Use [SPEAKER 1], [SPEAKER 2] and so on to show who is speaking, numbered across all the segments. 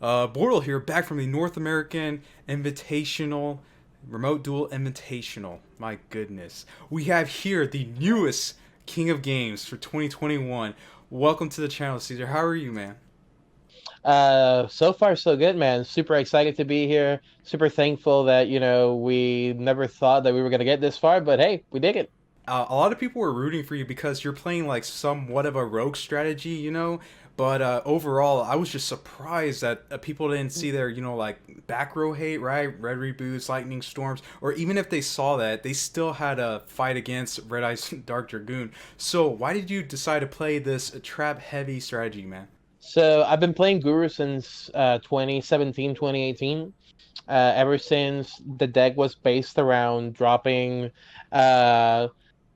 [SPEAKER 1] BORTLE here, back from the North American Invitational, Remote Duel Invitational. My goodness. We have here the newest King of Games for 2021. Welcome to the channel, Cesar. How are you, man?
[SPEAKER 2] So far so good, man. Super excited to be here. Super thankful that, we never thought that we were gonna get this far, but hey, we did it.
[SPEAKER 1] A lot of people were rooting for you because you're playing like somewhat of a rogue strategy, But overall, I was just surprised that people didn't see their, like back row hate, right? Red reboots, lightning storms, or even if they saw that, they still had a fight against Red Eyes Dark Dragoon. So why did you decide to play this trap heavy strategy, man?
[SPEAKER 2] So I've been playing Guru since 2017, 2018. Ever since the deck was based around dropping uh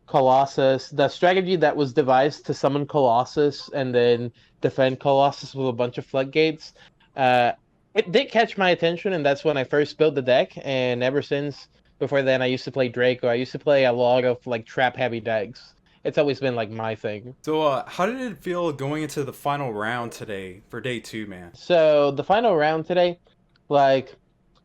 [SPEAKER 2] Colossus, the strategy that was devised to summon Colossus and then defend Colossus with a bunch of floodgates. Uh, it did catch my attention, and that's when I first built the deck. And ever since, before then, I used to play Draco. I used to play a lot of like trap heavy decks. It's always been like my thing.
[SPEAKER 1] So how did it feel going into the final round today for day two, man?
[SPEAKER 2] So the final round today, like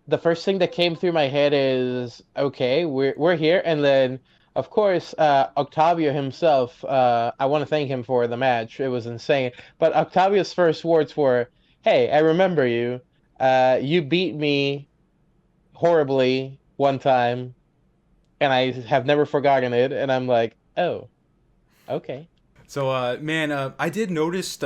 [SPEAKER 2] the first thing that came through my head is okay, we're here, and then of course Octavio himself. I want to thank him for the match. It was insane. But Octavio's first words were, "Hey, I remember you. You beat me horribly one time, and I have never forgotten it." And I'm like, "Oh, okay."
[SPEAKER 1] So, man, I did notice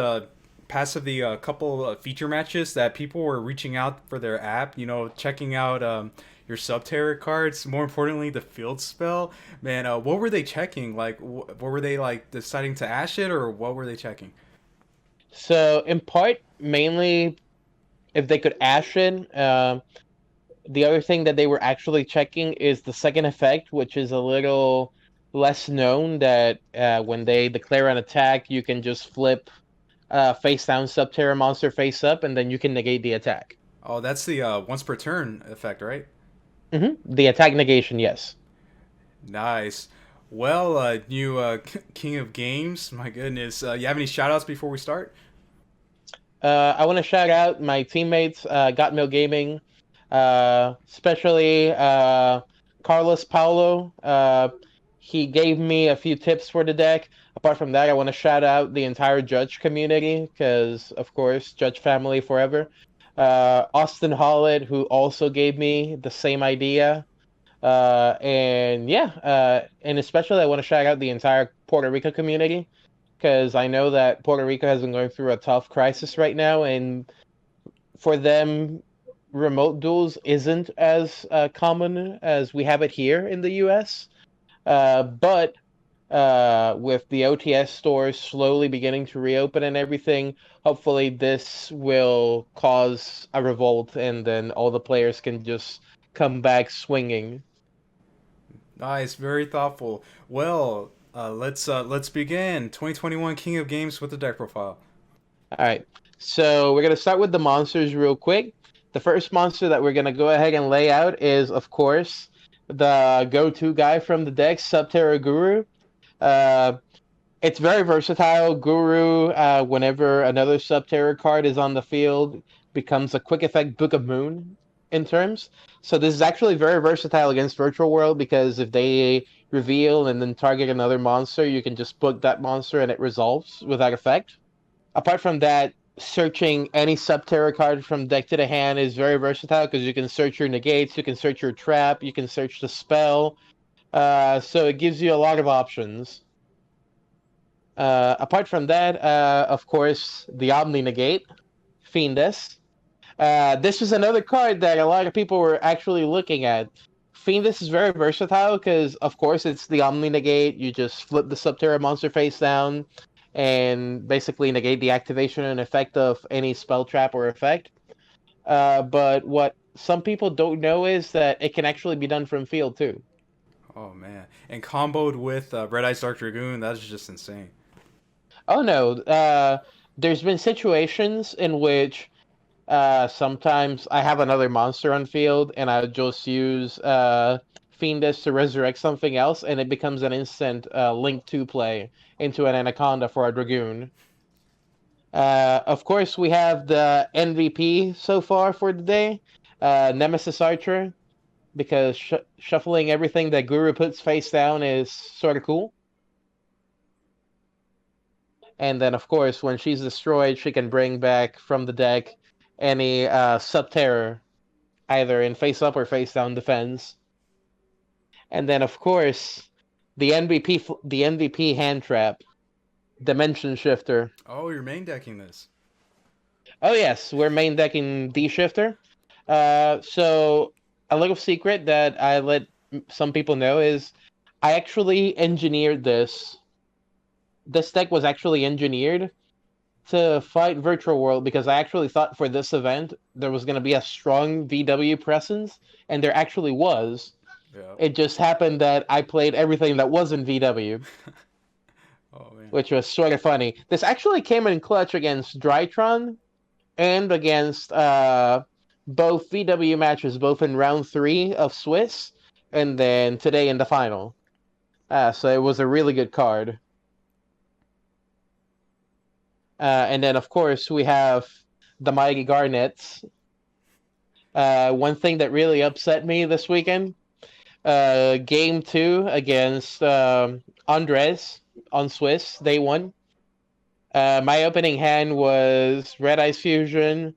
[SPEAKER 1] past of the couple feature matches that people were reaching out for their app, checking out your Subterror cards. More importantly, the field spell. Man, what were they checking? Like, what were they like deciding to ash it, or what were they checking?
[SPEAKER 2] So in part, mainly if they could ash in. The other thing that they were actually checking is the second effect, which is a little less known. That when they declare an attack, you can just flip face down Subterra monster face up, and then you can negate the attack.
[SPEAKER 1] Oh, that's the once per turn effect, right?
[SPEAKER 2] The attack negation, yes.
[SPEAKER 1] Nice. Well, new King of Games. My goodness. You have any shout outs before we start?
[SPEAKER 2] I want to shout out my teammates, Got Mill Gaming, especially Carlos Paulo. He gave me a few tips for the deck. Apart from that, I want to shout out the entire Judge community because, of course, Judge family forever. Austin Hollett, who also gave me the same idea. And yeah, and especially I want to shout out the entire Puerto Rico community because I know that Puerto Rico has been going through a tough crisis right now, and for them, remote duels isn't as common as we have it here in the U.S. But with the OTS stores slowly beginning to reopen and everything, hopefully this will cause a revolt, and then all the players can just come back swinging.
[SPEAKER 1] Nice, very thoughtful. Well, let's begin. 2021 King of Games with the deck profile.
[SPEAKER 2] All right. So we're gonna start with the monsters real quick. The first monster that we're gonna go ahead and lay out is, of course, the go-to guy from the deck, Subterror Guru. Uh, it's very versatile. Guru, whenever another Subterror card is on the field, becomes a quick effect Book of Moon in terms. So this is actually very versatile against Virtual World because if they reveal and then target another monster, you can just book that monster and it resolves without effect. Apart from that, searching any Subterra card from deck to the hand is very versatile because you can search your negates, you can search your trap, you can search the spell. So it gives you a lot of options. Apart from that, of course, the Omni Negate, Fiendus. This was another card that a lot of people were actually looking at. Fiendus is very versatile because, of course, it's the Omni Negate. You just flip the Subterra monster face down and basically negate the activation and effect of any spell trap or effect. But what some people don't know is that it can actually be done from field too.
[SPEAKER 1] Oh man, and comboed with Red Eyes Dark Dragoon, that's just insane.
[SPEAKER 2] Oh no, there's been situations in which sometimes I have another monster on field and I just use Fiendus to resurrect something else, and it becomes an instant Link 2 play into an Anaconda for a Dragoon. Of course, we have the MVP so far for the day, Nemesis Archer, because shuffling everything that Guru puts face down is sort of cool. And then, of course, when she's destroyed, she can bring back from the deck any Subterror, either in face up or face down defense. And then, of course, the MVP hand trap, Dimension Shifter.
[SPEAKER 1] Oh, you're main decking this.
[SPEAKER 2] Oh yes, we're main decking D Shifter. So a little secret that I let some people know is I actually engineered this. This deck was actually engineered to fight Virtual World because I actually thought for this event there was going to be a strong VW presence, and there actually was.
[SPEAKER 1] Yeah.
[SPEAKER 2] It just happened that I played everything that wasn't VW,
[SPEAKER 1] Oh man.
[SPEAKER 2] which was sort of funny. This actually came in clutch against Drytron and against both VW matches, both in round 3 of Swiss and then today in the final. So it was a really good card. And then, of course, we have the Mighty Garnets. One thing that really upset me this weekend, game 2 against Andres on Swiss, day 1. My opening hand was Red Ice Fusion,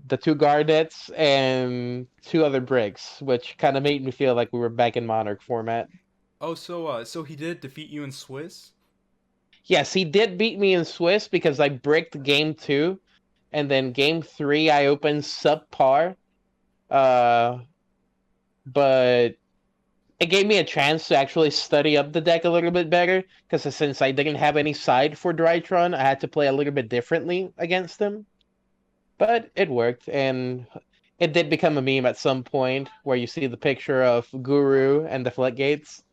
[SPEAKER 2] the 2 Garnets, and 2 other bricks, which kind of made me feel like we were back in Monarch format.
[SPEAKER 1] Oh, so he did defeat you in Swiss?
[SPEAKER 2] Yes, he did beat me in Swiss because I bricked game 2, and then game 3 I opened subpar. But it gave me a chance to actually study up the deck a little bit better, because since I didn't have any side for Drytron, I had to play a little bit differently against him. But it worked, and it did become a meme at some point where you see the picture of Guru and the floodgates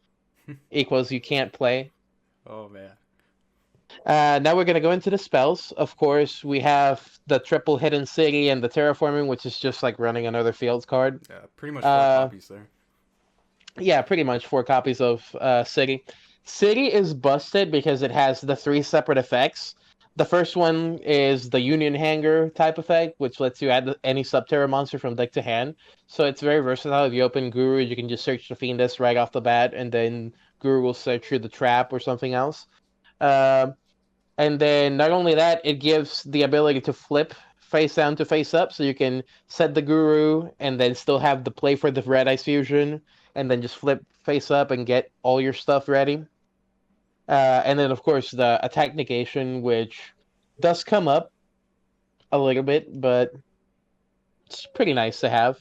[SPEAKER 2] equals you can't play.
[SPEAKER 1] Oh man.
[SPEAKER 2] Now we're going to go into the spells. Of course, we have the triple hidden city and the terraforming, which is just like running another fields card.
[SPEAKER 1] Yeah, pretty much 4 copies there.
[SPEAKER 2] Yeah, pretty much 4 copies of city. City is busted because it has the 3 separate effects. The first one is the Union Hanger type effect, which lets you add any Subterror monster from deck to hand. So it's very versatile. If you open Guru, you can just search the Fiendess right off the bat, and then Guru will search through the trap or something else. And then not only that, it gives the ability to flip face down to face up, so you can set the Guru and then still have the play for the Red Ice Fusion, and then just flip face up and get all your stuff ready. And then, of course, the attack negation, which does come up a little bit, but it's pretty nice to have.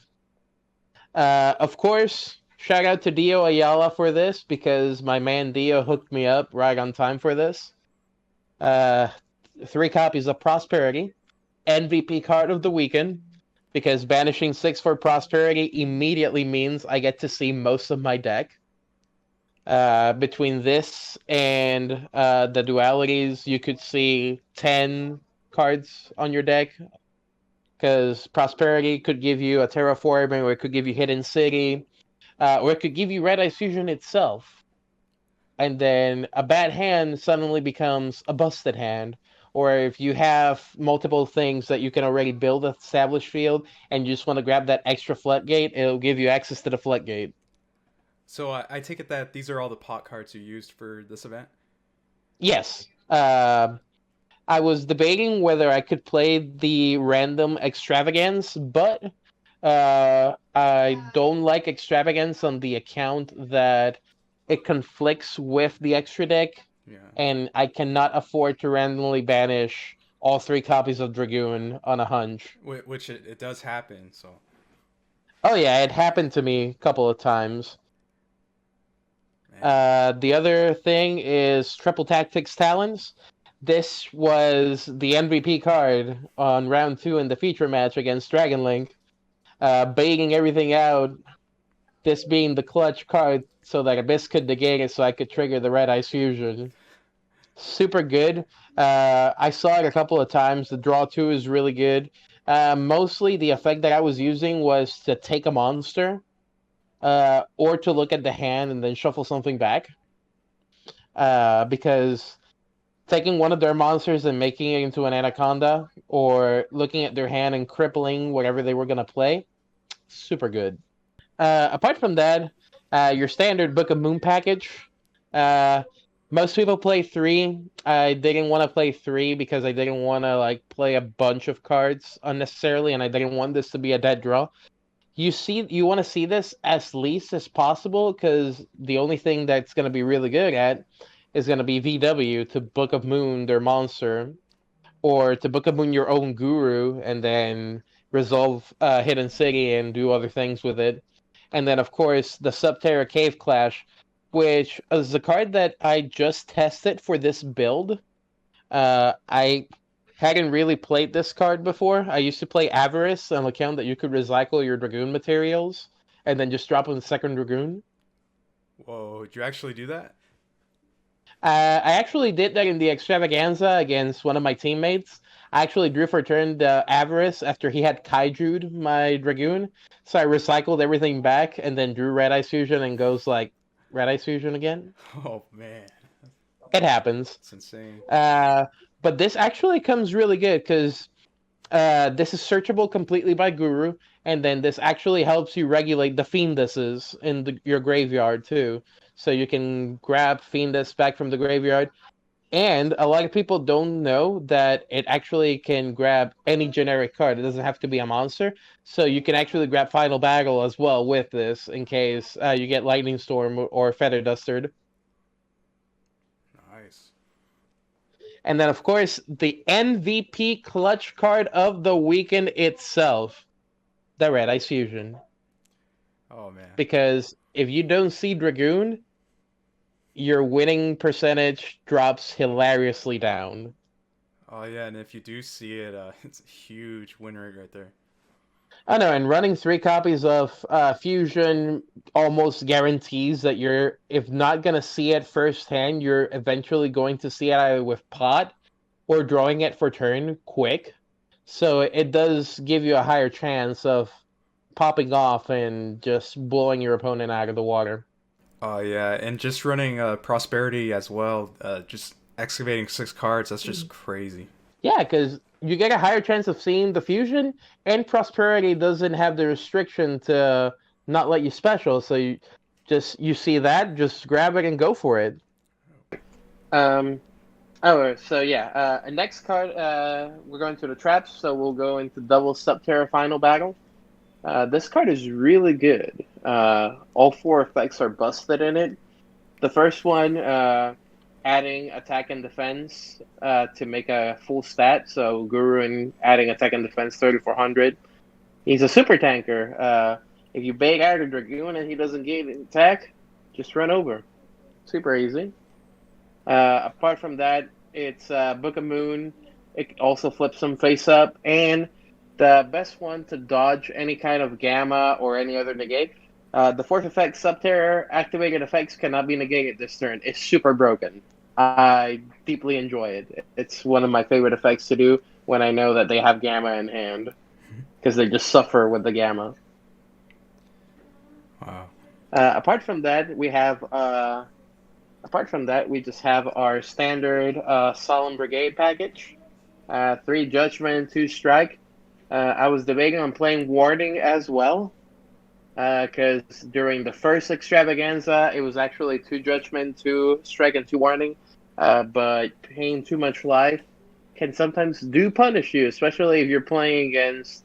[SPEAKER 2] Of course, shout out to Dio Ayala for this, because my man Dio hooked me up right on time for this. 3 copies of Prosperity, MVP card of the weekend, because banishing 6 for Prosperity immediately means I get to see most of my deck. Between this and the dualities, you could see 10 cards on your deck, because Prosperity could give you a terraforming, or it could give you Hidden City, or it could give you Red Ice Fusion itself. And then a bad hand suddenly becomes a busted hand. Or if you have multiple things that you can already build an established field and you just want to grab that extra floodgate, it'll give you access to the floodgate.
[SPEAKER 1] So I take it that these are all the pot cards you used for this event?
[SPEAKER 2] Yes. I was debating whether I could play the random extravagance, but I don't like extravagance on the account that it conflicts with the extra deck.
[SPEAKER 1] Yeah.
[SPEAKER 2] And I cannot afford to randomly banish all 3 copies of Dragoon on a hunch.
[SPEAKER 1] Which it does happen, so.
[SPEAKER 2] Oh yeah, it happened to me a couple of times. The other thing is Triple Tactics Talons. This was the MVP card on round 2 in the feature match against Dragon Link. Baiting everything out, this being the clutch card so that Abyss could negate it so I could trigger the Red Ice Fusion. Super good. I saw it a couple of times. The draw 2 is really good. Mostly the effect that I was using was to take a monster, or to look at the hand and then shuffle something back. Because taking one of their monsters and making it into an anaconda, or looking at their hand and crippling whatever they were going to play. Super good. Apart from that, your standard Book of Moon package. Uh, Most people play three. I didn't want to play three because I didn't want to like play a bunch of cards unnecessarily, and I didn't want this to be a dead draw. You want to see this as least as possible because the only thing that's going to be really good at is going to be VW to Book of Moon their monster, or to Book of Moon your own guru and then resolve Hidden City and do other things with it. And then, of course, the Subterror Cave Clash, which is a card that I just tested for this build. I hadn't really played this card before. I used to play Avarice on account that you could recycle your Dragoon materials and then just drop on the second Dragoon.
[SPEAKER 1] Whoa, did you actually do that?
[SPEAKER 2] I actually did that in the extravaganza against one of my teammates. I actually drew for turn the Avarice after he had Kaiju'd my Dragoon. So I recycled everything back and then drew Red Ice Fusion and goes like Red Ice Fusion again.
[SPEAKER 1] Oh man,
[SPEAKER 2] It happens.
[SPEAKER 1] it's insane.
[SPEAKER 2] Uh, but this actually comes really good because this is searchable completely by Guru, and then this actually helps you regulate the Fienduses in your graveyard too. So you can grab Fiendus back from the graveyard. And a lot of people don't know that it actually can grab any generic card. It doesn't have to be a monster. So you can actually grab Final Battle as well with this in case you get Lightning Storm or Feather Dustered.
[SPEAKER 1] Nice.
[SPEAKER 2] And then, of course, the MVP clutch card of the weekend itself, the Red Ice Fusion.
[SPEAKER 1] Oh man.
[SPEAKER 2] Because if you don't see Dragoon, your winning percentage drops hilariously down.
[SPEAKER 1] Oh yeah, and if you do see it, it's a huge win rate right there.
[SPEAKER 2] I know, and running 3 copies of Fusion almost guarantees that you're, if not going to see it firsthand, you're eventually going to see it either with pot or drawing it for turn quick. So it does give you a higher chance of popping off and just blowing your opponent out of the water.
[SPEAKER 1] Oh yeah, and just running prosperity as well. Just excavating 6 cards. That's just crazy.
[SPEAKER 2] Yeah, because you get a higher chance of seeing the fusion, and prosperity doesn't have the restriction to not let you special. So you see that, just grab it and go for it. Um. Oh, so yeah. Next card, we're going to the traps, so we'll go into double Subterror Final Battle. This card is really good. All 4 effects are busted in it. The first one, adding attack and defense to make a full stat. So Guru and adding attack and defense 3400. He's a super tanker. If you bait out a Dragoon and he doesn't get an attack, just run over. Super easy. Apart from that, it's Book of Moon. It also flips them face up, and the best one to dodge any kind of gamma or any other negate. The 4th effect, Subterror, activated effects cannot be negated this turn. It's super broken. I deeply enjoy it. It's one of my favorite effects to do when I know that they have gamma in hand, because they just suffer with the gamma.
[SPEAKER 1] Wow.
[SPEAKER 2] Apart from that, we just have our standard Solemn Brigade package. 3 Judgment, 2 Strike. I was debating on playing Warding as well, because during the first extravaganza, it was actually 2 Judgment, 2 Strike, and 2 Warning. But paying too much life can sometimes do punish you, especially if you're playing against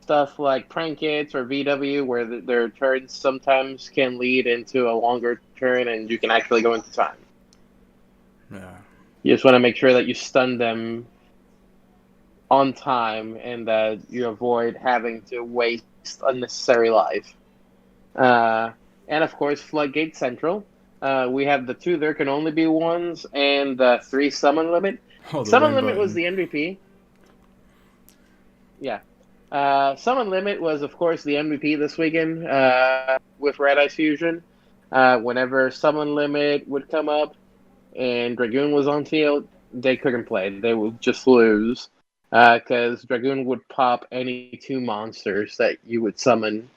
[SPEAKER 2] stuff like Prank Hits or VW, where their turns sometimes can lead into a longer turn and you can actually go into time.
[SPEAKER 1] Yeah.
[SPEAKER 2] You just want to make sure that you stun them on time and that you avoid having to waste unnecessary life. And of course, Floodgate Central. We have the 2 there can only be ones and the 3 summon limit.
[SPEAKER 1] Oh, the
[SPEAKER 2] Summon
[SPEAKER 1] win
[SPEAKER 2] limit was
[SPEAKER 1] button.
[SPEAKER 2] the MVP. Yeah. Summon limit was, of course, the MVP this weekend with Red Ice Fusion. Whenever summon limit would come up and Dragoon was on field, they couldn't play. They would just lose because Dragoon would pop any 2 monsters that you would summon.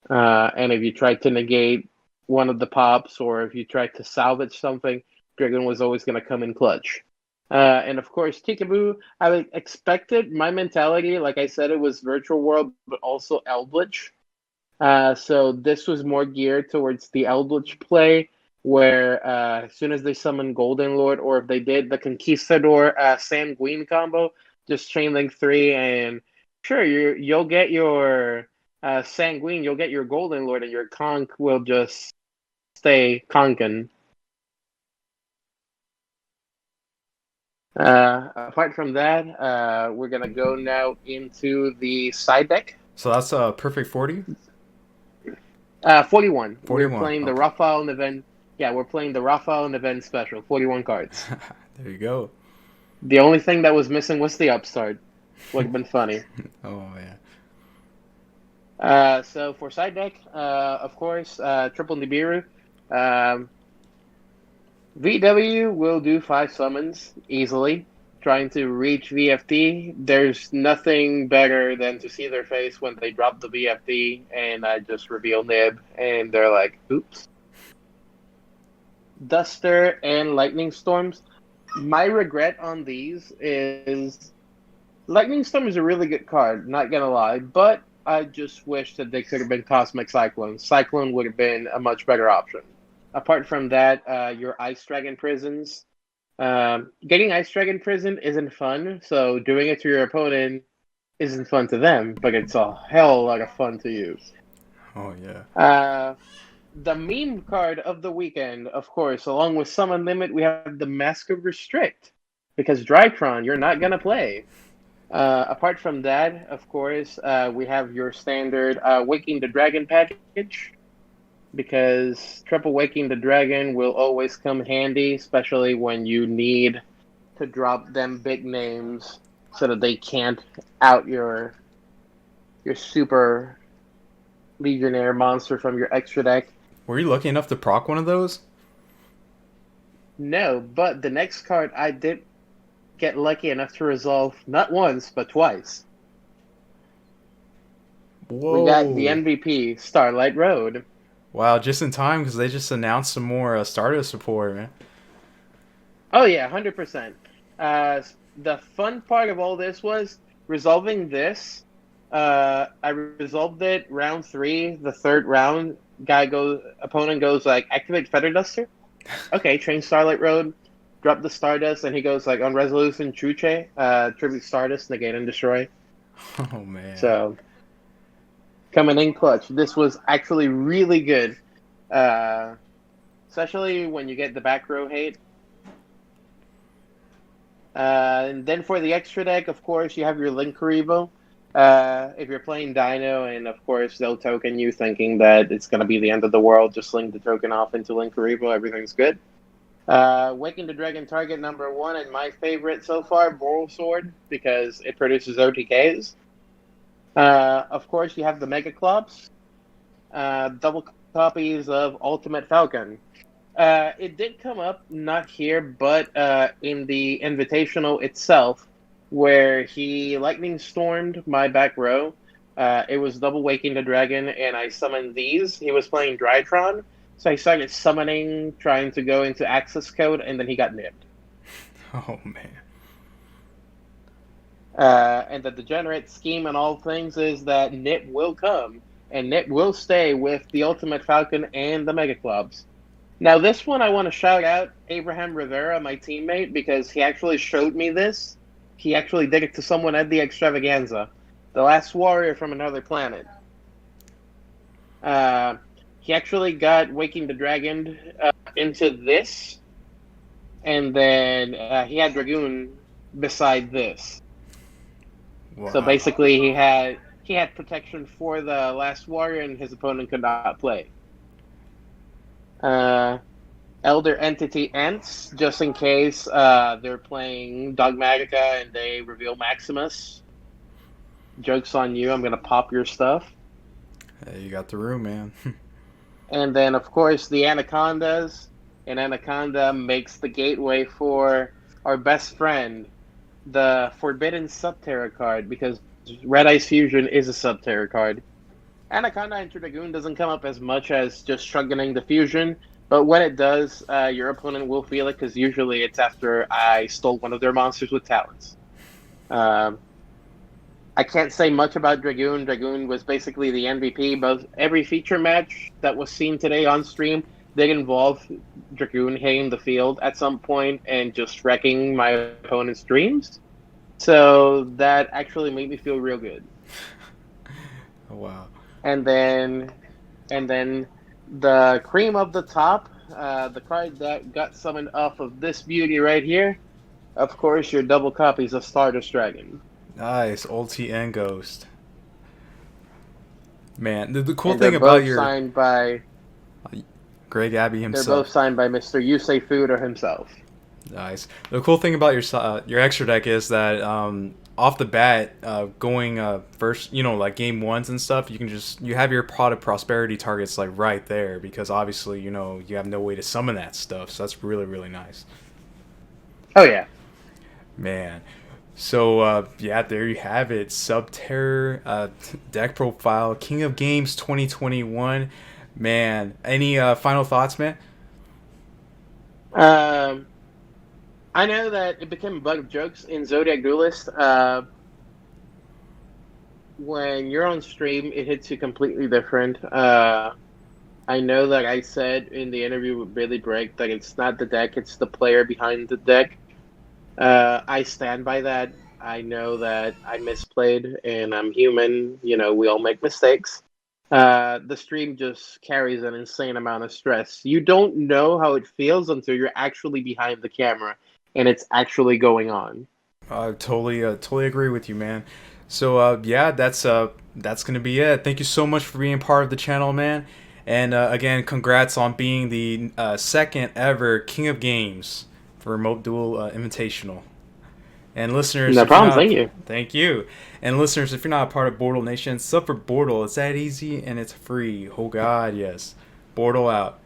[SPEAKER 2] And if you tried to negate one of the pops or if you tried to salvage something, Dragoon was always going to come in clutch. And of course, Tikaboo, I expected my mentality, like I said, it was Virtual World, but also Eldritch. So this was more geared towards the Eldritch play, where as soon as they summon Golden Lord, or if they did the Conquistador Sanguine combo, just chain link 3, and sure, you'll get your Sanguine, you'll get your Golden Lord, and your Conk will just stay Conkin. Apart from that, we're gonna go now into the side deck.
[SPEAKER 1] So that's a perfect 40?
[SPEAKER 2] 41. We're
[SPEAKER 1] 41.
[SPEAKER 2] playing the
[SPEAKER 1] Okay.
[SPEAKER 2] Raphael and event. Yeah, we're playing the Raphael and event special. 41 cards.
[SPEAKER 1] There you go.
[SPEAKER 2] The only thing that was missing was the upstart. Would have been funny.
[SPEAKER 1] Oh yeah.
[SPEAKER 2] So for side deck, of course, Triple Nibiru. Um, VW will do 5 summons easily. Trying to reach VFD. There's nothing better than to see their face when they drop the VFD and I just reveal Nib and they're like, oops. Duster and Lightning Storms. My regret on these is Lightning Storm is a really good card, not gonna lie, but I just wish that they could have been Cosmic Cyclone. Cyclone would have been a much better option. Apart from that, your Ice Dragon Prisons. Getting Ice Dragon Prison isn't fun, so doing it to your opponent isn't fun to them, but it's a hell of a lot of fun to use.
[SPEAKER 1] Oh yeah.
[SPEAKER 2] The meme card of the weekend, of course, along with Summon Limit, we have the Mask of Restrict, because Drytron, you're not gonna play. Apart from that, of course, we have your standard Waking the Dragon package, because Triple Waking the Dragon will always come handy, especially when you need to drop them big names so that they can't out your super Legionnaire monster from your extra deck.
[SPEAKER 1] Were you lucky enough to proc one of those?
[SPEAKER 2] No, but the next card I did get lucky enough to resolve not once, but twice.
[SPEAKER 1] Whoa.
[SPEAKER 2] We got the MVP, Starlight Road.
[SPEAKER 1] Wow, just in time because they just announced some more Stardust support, man.
[SPEAKER 2] Oh yeah, 100%. The fun part of all this was resolving this. I resolved it round 3, the third round. Opponent goes like, activate Feather Duster. Okay, train Starlight Road, drop the Stardust, and he goes like, on resolution Chuche, tribute Stardust, negate and destroy.
[SPEAKER 1] Oh man.
[SPEAKER 2] So coming in clutch. This was actually really good, especially when you get the back row hate. And then for the extra deck, of course, you have your Link Karibo. If you're playing Dino, and of course they'll token you thinking that it's going to be the end of the world, just link the token off into Link Karibo, everything's good. Waking the Dragon target number 1, and my favorite so far, Boral Sword, because it produces OTKs. Of course, you have the Mega Clops, double copies of Ultimate Falcon. It did come up, not here, but in the Invitational itself, where he Lightning Stormed my back row. It was double Waking the Dragon, and I summoned these. He was playing Drytron, so I started summoning, trying to go into access code, and then he got nipped.
[SPEAKER 1] Oh man.
[SPEAKER 2] And the degenerate scheme and all things is that Nip will come, and Nip will stay with the Ultimate Falcon and the Mega Clubs. Now, this one I want to shout out Abraham Rivera, my teammate, because he actually showed me this. He actually did it to someone at the Extravaganza. The Last Warrior from Another Planet. He actually got Waking the Dragon into this, and then he had Dragoon beside this.
[SPEAKER 1] Wow.
[SPEAKER 2] So basically, he had protection for the Last Warrior, and his opponent could not play. Elder Entity Ents, just in case they're playing Dogmatica and they reveal Maximus. Joke's on you, I'm going to pop your stuff.
[SPEAKER 1] Hey, you got the room, man.
[SPEAKER 2] And then, of course, the Anacondas. And Anaconda makes the gateway for our best friend, the Forbidden Subterror card, because Red Ice Fusion is a Subterror card. Anaconda and Dragoon doesn't come up as much as just shotgunning the fusion, But when it does, your opponent will feel it because usually it's after I stole one of their monsters with talents. Um, I can't say much about Dragoon. Dragoon was basically the MVP. Both every feature match that was seen today on stream did involve Dragoon hitting the field at some point and just wrecking my opponent's dreams. So that actually made me feel real good.
[SPEAKER 1] Oh, wow.
[SPEAKER 2] And then, and then the cream of the top, the card that got summoned off of this beauty right here. Of course, your double copies of Stardust Dragon.
[SPEAKER 1] Nice. Ulti and Ghost. Man, the cool
[SPEAKER 2] And they're
[SPEAKER 1] thing about
[SPEAKER 2] both
[SPEAKER 1] your
[SPEAKER 2] signed by
[SPEAKER 1] Greg Abbey
[SPEAKER 2] They're both
[SPEAKER 1] himself.
[SPEAKER 2] signed by Mr. Yusei Fuda himself.
[SPEAKER 1] Nice. The cool thing about your extra deck is that off the bat, going first, like game ones and stuff, you have your pot of prosperity targets like right there because obviously you have no way to summon that stuff, so that's really really nice.
[SPEAKER 2] Oh yeah.
[SPEAKER 1] Man. So yeah, there you have it. Subterror deck profile, King of Games 2021. Man, any final thoughts, man?
[SPEAKER 2] Um, I know that it became a butt of jokes in Zodiac Duelist. When you're on stream, it hits you completely different. I know that I said in the interview with Billy Break that it's not the deck, it's the player behind the deck. I stand by that. I know that I misplayed and I'm human. We all make mistakes. The stream just carries an insane amount of stress. You don't know how it feels until you're actually behind the camera and it's actually going on.
[SPEAKER 1] I totally agree with you, man. So yeah, that's gonna be it. Thank you so much for being part of the channel, man. And again, congrats on being the second ever King of Games for Remote Duel Invitational. And listeners,
[SPEAKER 2] No
[SPEAKER 1] if you're
[SPEAKER 2] problem.
[SPEAKER 1] not,
[SPEAKER 2] Thank you.
[SPEAKER 1] thank you. And listeners, if you're not a part of BORTLE Nation, sub for BORTLE. It's that easy and it's free. Oh God, yes. BORTLE out.